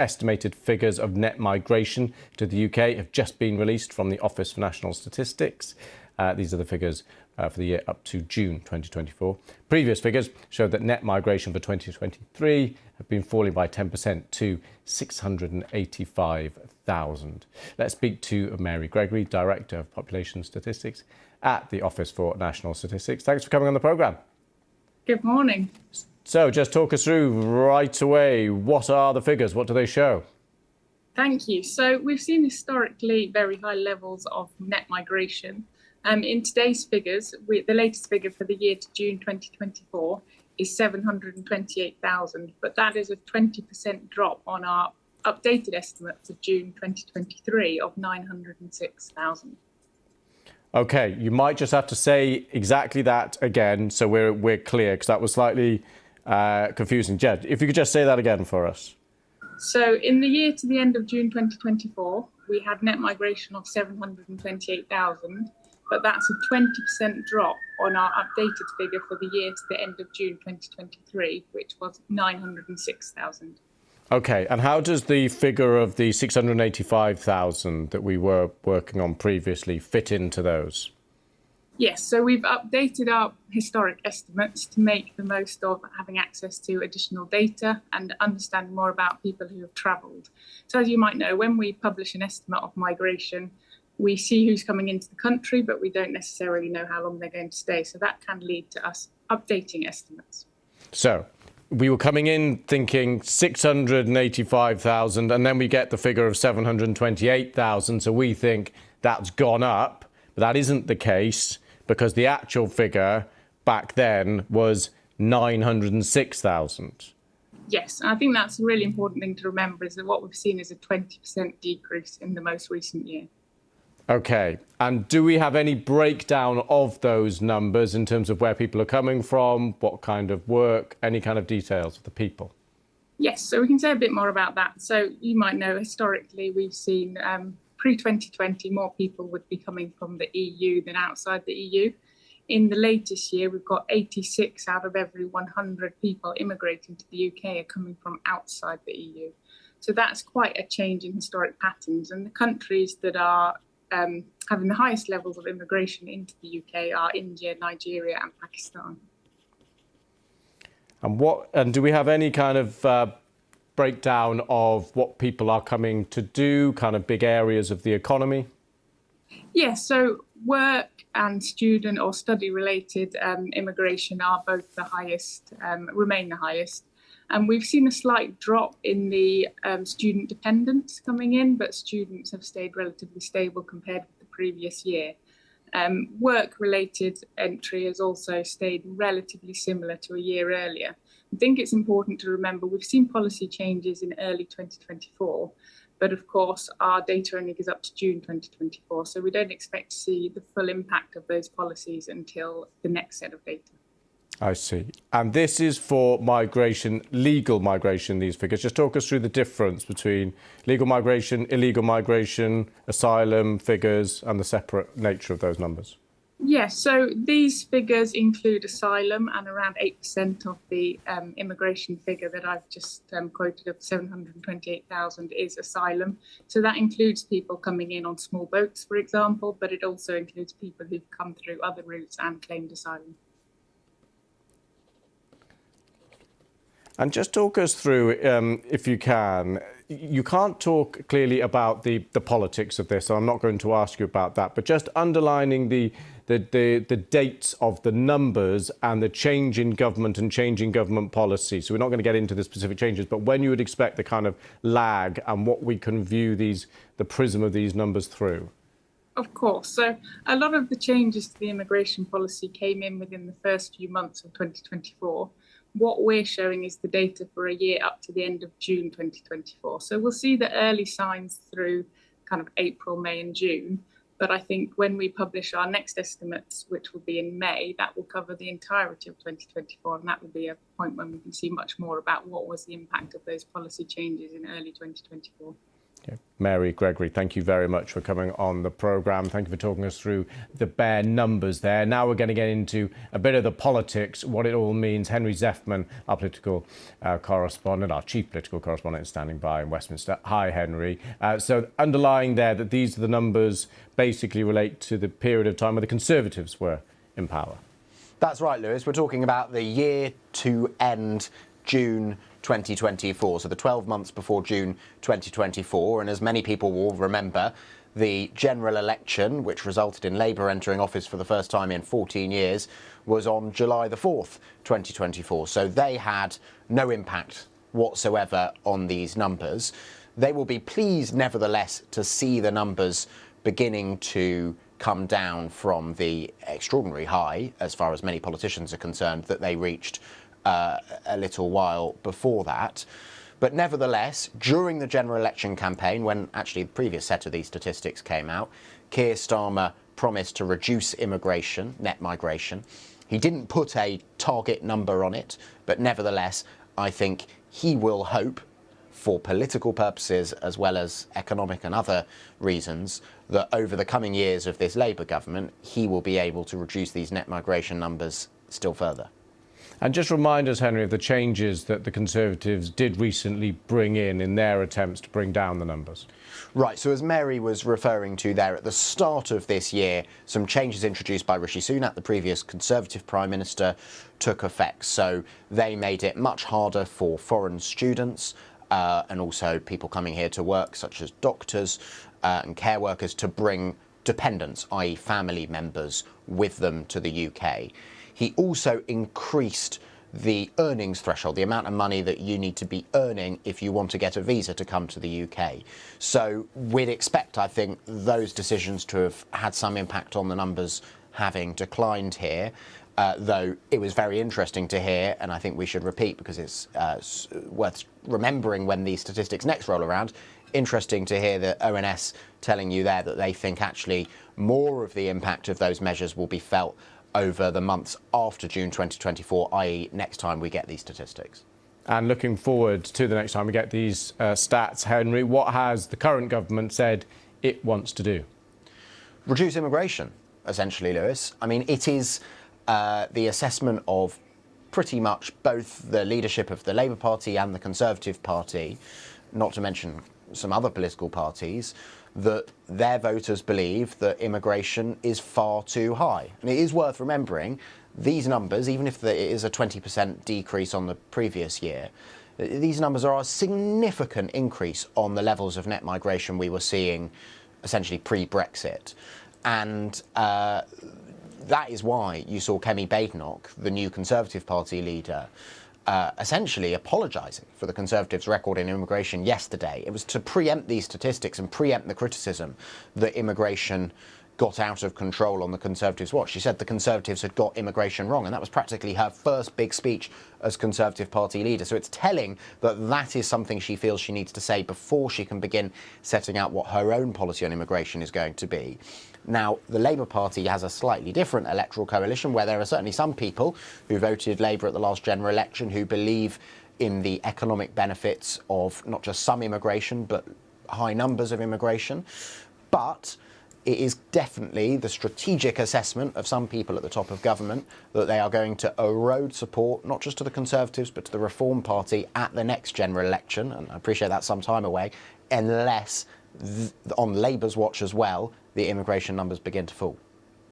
estimated figures of net migration to the UK have just been released from the Office for National Statistics. These are the figures for the year up to June 2024. Previous figures showed that net migration for 2023 have been falling by 10% to 685,000. Let's speak to Mary Gregory, Director of Population Statistics at the Office for National Statistics. Thanks for coming on the programme. Good morning. So just talk us through right away, what are the figures? What do they show? Thank you. So we've seen historically very high levels of net migration. In today's figures, the latest figure for the year to June 2024 is 728,000, but that is a 20% drop on our updated estimate for June 2023 of 906,000. OK, you might just have to say exactly that again so we're clear, because that was slightly confusing. Jed, if you could just say that again for us. So in the year to the end of June 2024, we had net migration of 728,000, but that's a 20% drop on our updated figure for the year to the end of June 2023, which was 906,000. OK, and how does the figure of the 685,000 that we were working on previously fit into those? Yes, so we've updated our historic estimates to make the most of having access to additional data and understand more about people who have travelled. So as you might know, when we publish an estimate of migration, we see who's coming into the country, but we don't necessarily know how long they're going to stay. So that can lead to us updating estimates. So we were coming in thinking 685,000, and then we get the figure of 728,000. So we think that's gone up, but that isn't the case, because the actual figure back then was 906,000. Yes, and I think that's a really important thing to remember, is that what we've seen is a 20% decrease in the most recent year. OK, and do we have any breakdown of those numbers in terms of where people are coming from, what kind of work, any kind of details of the people? Yes, so we can say a bit more about that. So you might know historically we've seen pre-2020 more people would be coming from the EU than outside the EU. In the latest year, we've got 86 out of every 100 people immigrating to the UK are coming from outside the EU. So that's quite a change in historic patterns. And the countries that are having the highest levels of immigration into the UK are India, Nigeria and Pakistan. And do we have any kind of breakdown of what people are coming to do, kind of big areas of the economy? Yes, so work and student or study related immigration are both the highest, remain the highest. And we've seen a slight drop in the student dependents coming in, but students have stayed relatively stable compared with the previous year. Work-related entry has also stayed relatively similar to a year earlier. I think it's important to remember we've seen policy changes in early 2024, but of course our data only goes up to June 2024, so we don't expect to see the full impact of those policies until the next set of data. I see. And this is for migration, legal migration, these figures. Just talk us through the difference between legal migration, illegal migration, asylum figures and the separate nature of those numbers. Yes, so these figures include asylum, and around 8% of the immigration figure that I've just quoted of 728,000 is asylum. So that includes people coming in on small boats, for example, but it also includes people who've come through other routes and claimed asylum. And just talk us through, if you can, you can't talk clearly about the politics of this, so I'm not going to ask you about that, but just underlining the dates of the numbers and the change in government and changing government policy. So we're not going to get into the specific changes, but when you would expect the kind of lag and what we can view the prism of these numbers through. Of course. So a lot of the changes to the immigration policy came in within the first few months of 2024. What we're showing is the data for a year up to the end of June 2024. So we'll see the early signs through kind of April, May and June. But I think when we publish our next estimates, which will be in May, that will cover the entirety of 2024. And that will be a point when we can see much more about what was the impact of those policy changes in early 2024. Okay. Mary Gregory, thank you very much for coming on the programme. Thank you for talking us through the bare numbers there. Now we're going to get into a bit of the politics, what it all means. Henry Zeffman, our political correspondent, our chief political correspondent, is standing by in Westminster. Hi, Henry. So underlying there that these are the numbers basically relate to the period of time where the Conservatives were in power. That's right, Lewis. We're talking about the year to end June 2024, so the 12 months before June 2024. And as many people will remember, the general election, which resulted in Labour entering office for the first time in 14 years, was on July the 4th, 2024. So they had no impact whatsoever on these numbers. They will be pleased, nevertheless, to see the numbers beginning to come down from the extraordinary high, as far as many politicians are concerned, that they reached a little while before that. But nevertheless, during the general election campaign, when actually the previous set of these statistics came out, Keir Starmer promised to reduce immigration, net migration. He didn't put a target number on it, but nevertheless, I think he will hope, for political purposes as well as economic and other reasons, that over the coming years of this Labour government, he will be able to reduce these net migration numbers still further. And just remind us, Henry, of the changes that the Conservatives did recently bring in their attempts to bring down the numbers. Right, so as Mary was referring to there, at the start of this year, some changes introduced by Rishi Sunak, the previous Conservative Prime Minister, took effect. So they made it much harder for foreign students and also people coming here to work, such as doctors and care workers, to bring dependents, i.e. family members, with them to the UK. He also increased the earnings threshold, the amount of money that you need to be earning if you want to get a visa to come to the UK. So we'd expect, I think, those decisions to have had some impact on the numbers having declined here. Though it was very interesting to hear, and I think we should repeat because it's worth remembering when these statistics next roll around, interesting to hear the ONS telling you there that they think actually more of the impact of those measures will be felt over the months after June 2024, i.e. next time we get these statistics. And looking forward to the next time we get these stats, Henry, what has the current government said it wants to do? Reduce immigration, essentially, Lewis. I mean, it is the assessment of pretty much both the leadership of the Labour Party and the Conservative Party, not to mention some other political parties, that their voters believe that immigration is far too high. And it is worth remembering, these numbers, even if it is a 20% decrease on the previous year, these numbers are a significant increase on the levels of net migration we were seeing essentially pre-Brexit. And that is why you saw Kemi Badenoch, the new Conservative Party leader, essentially apologising for the Conservatives' record in immigration yesterday. It was to preempt these statistics and preempt the criticism that immigration got out of control on the Conservatives' watch. She said the Conservatives had got immigration wrong, and that was practically her first big speech as Conservative Party leader. So it's telling that that is something she feels she needs to say before she can begin setting out what her own policy on immigration is going to be. Now, the Labour Party has a slightly different electoral coalition where there are certainly some people who voted Labour at the last general election who believe in the economic benefits of not just some immigration, but high numbers of immigration. But it is definitely the strategic assessment of some people at the top of government that they are going to erode support, not just to the Conservatives, but to the Reform Party at the next general election. And I appreciate that's some time away, unless on Labour's watch as well, the immigration numbers begin to fall.